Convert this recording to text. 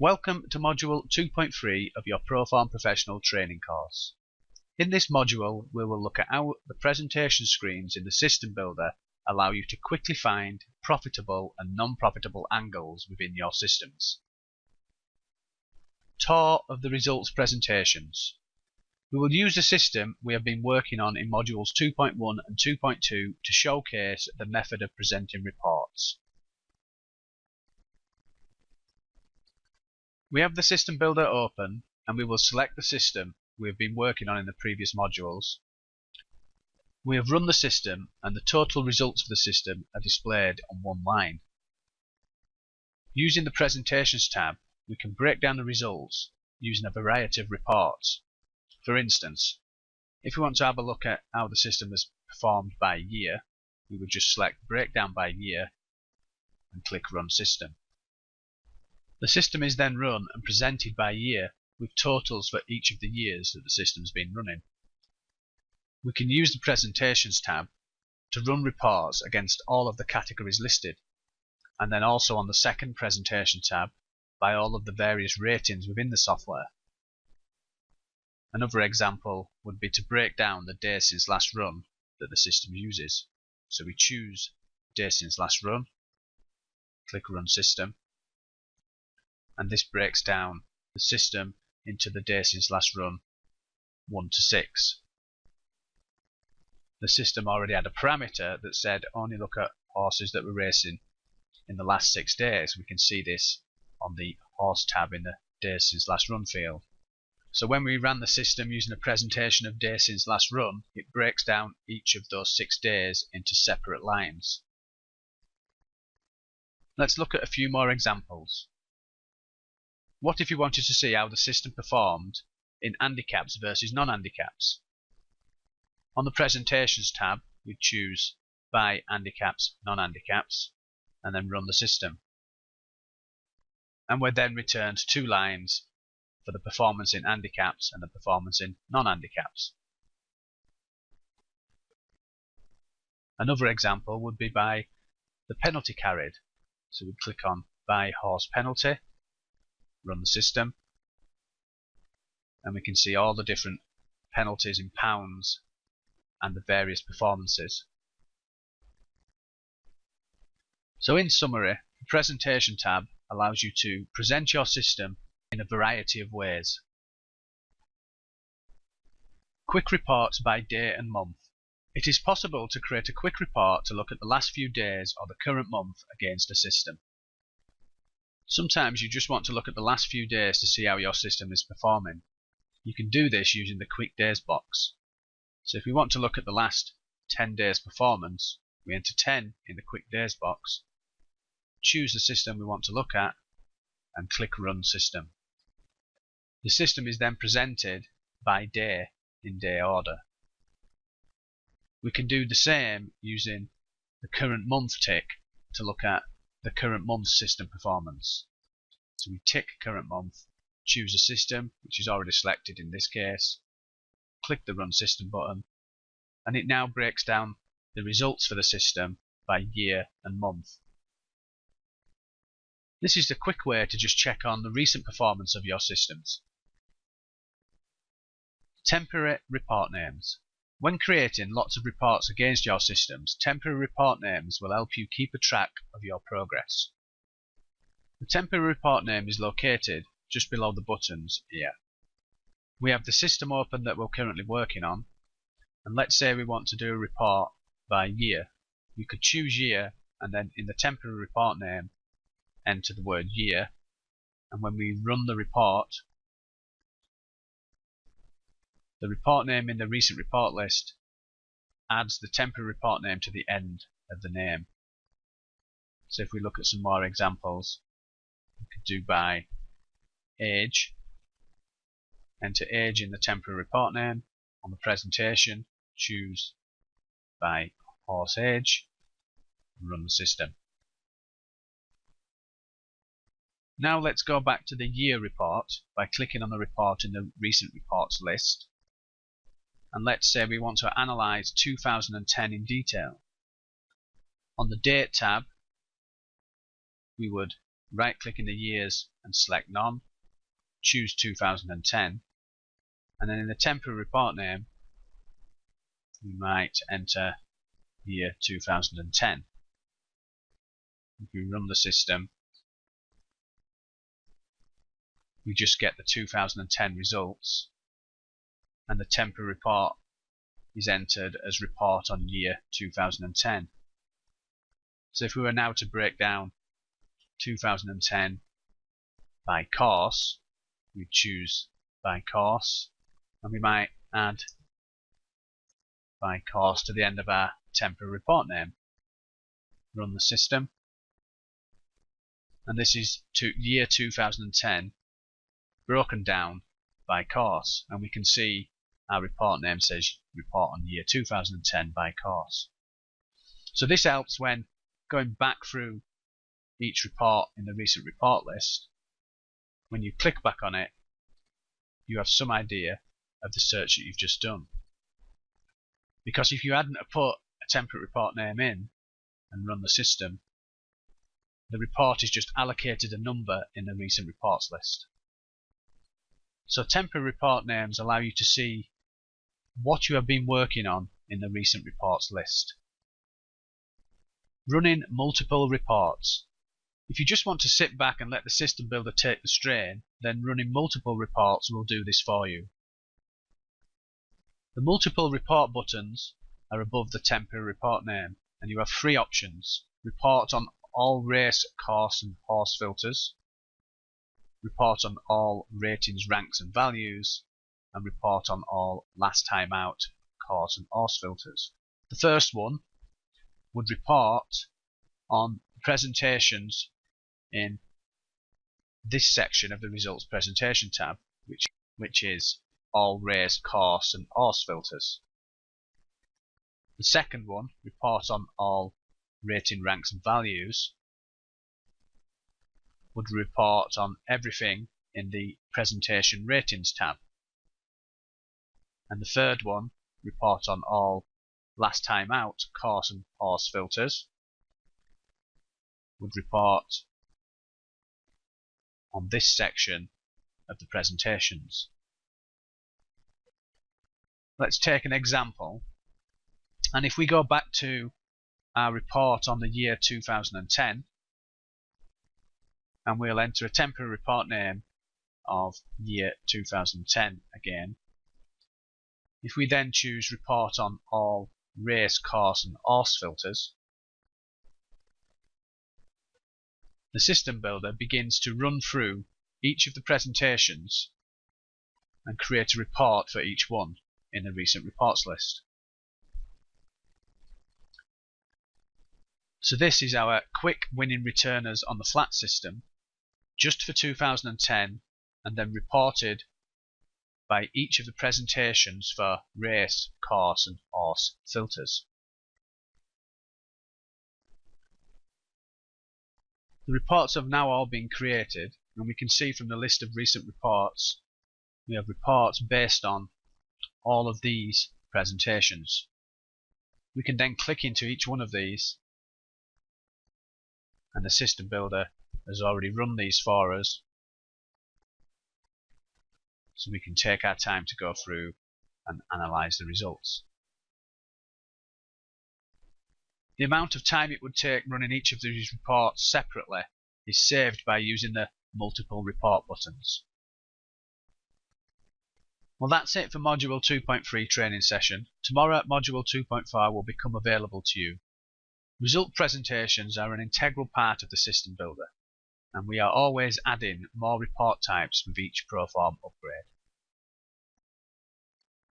Welcome to Module 2.3 of your ProFarm Professional training course. In this module, we will look at how the presentation screens in the System Builder allow you to quickly find profitable and non-profitable angles within your systems. Tour of the results presentations. We will use the system we have been working on in Modules 2.1 and 2.2 to showcase the method of presenting reports. We have the System Builder open and we will select the system we have been working on in the previous modules. We have run the system and the total results of the system are displayed on one line. Using the Presentations tab, we can break down the results using a variety of reports. For instance, if we want to have a look at how the system has performed by year, we would just select Breakdown by Year and click Run System. The system is then run and presented by year with totals for each of the years that the system's been running. We can use the Presentations tab to run reports against all of the categories listed, and then also on the second Presentation tab by all of the various ratings within the software. Another example would be to break down the day since last run that the system uses. So we choose day since last run, click Run System, and this breaks down the system into the day since last run 1 to 6. The system already had a parameter that said only look at horses that were racing in the last 6 days. We can see this on the Horse tab in the days since last run field. So when we ran the system using a presentation of day since last run, it breaks down each of those 6 days into separate lines. Let's look at a few more examples. What if you wanted to see how the system performed in handicaps versus non-handicaps? On the Presentations tab, we choose by handicaps, non-handicaps, and then run the system. And we're then returned 2 lines for the performance in handicaps and the performance in non-handicaps. Another example would be by the penalty carried. So we click on by horse penalty, run the system, and we can see all the different penalties in pounds and the various performances. So in summary, the Presentation tab allows you to present your system in a variety of ways. Quick reports by day and month. It is possible to create a quick report to look at the last few days or the current month against a system. Sometimes you just want to look at the last few days to see how your system is performing. You can do this using the Quick Days box. So if we want to look at the last 10 days performance, we enter 10 in the Quick Days box, choose the system we want to look at, and click Run System. The system is then presented by day in day order. We can do the same using the current month tick to look at the current month's system performance. So we tick current month, choose a system which is already selected in this case, click the Run System button, and it now breaks down the results for the system by year and month. This is a quick way to just check on the recent performance of your systems. Temporary report names. When creating lots of reports against your systems, temporary report names will help you keep a track of your progress. The temporary report name is located just below the buttons here. We have the system open that we're currently working on, and let's say we want to do a report by year. We could choose year and then in the temporary report name enter the word year, and when we run the report name in the recent report list adds the temporary report name to the end of the name. So if we look at some more examples, we could do by age, enter age in the temporary report name. On the presentation, choose by horse age, and run the system. Now let's go back to the year report by clicking on the report in the recent reports list. And let's say we want to analyze 2010 in detail. On the Date tab, we would right click in the years and select none, choose 2010, and then in the temporary report name we might enter year 2010. If we run the system, we just get the 2010 results, and the temporary report is entered as report on year 2010. So if we were now to break down 2010 by course, we choose by course, and we might add by course to the end of our temporary report name. Run the system, and this is year 2010 broken down by course, and we can see our report name says report on year 2010 by course. So this helps when going back through each report in the recent report list. When you click back on it, you have some idea of the search that you've just done. Because if you hadn't put a temporary report name in and run the system, the report is just allocated a number in the recent reports list. So temporary report names allow you to see what you have been working on in the recent reports list. Running multiple reports. If you just want to sit back and let the system builder take the strain, then running multiple reports will do this for you. The multiple report buttons are above the temporary report name, and you have three options: report on all race, course and horse filters, report on all ratings, ranks and values, and report on all last time out, course and horse filters. The first one would report on presentations in this section of the results presentation tab, which is all race, course and horse filters. The second one, report on all rating, ranks and values, would report on everything in the presentation ratings tab. And the third one, report on all last time out, course and horse filters, would report on this section of the presentations. Let's take an example, and if we go back to our report on the year 2010, and we'll enter a temporary report name of year 2010 again. If we then choose report on all race, course and horse filters, the system builder begins to run through each of the presentations and create a report for each one in the recent reports list. So this is our quick winning returners on the flat system, just for 2010, and then reported by each of the presentations for race, course and horse filters. The reports have now all been created, and we can see from the list of recent reports we have reports based on all of these presentations. We can then click into each one of these, and the system builder has already run these for us, so we can take our time to go through and analyze the results. The amount of time it would take running each of these reports separately is saved by using the multiple report buttons. Well, that's it for Module 2.3 training session. Tomorrow Module 2.5 will become available to you. Result presentations are an integral part of the system builder, and we are always adding more report types with each Proform upgrade.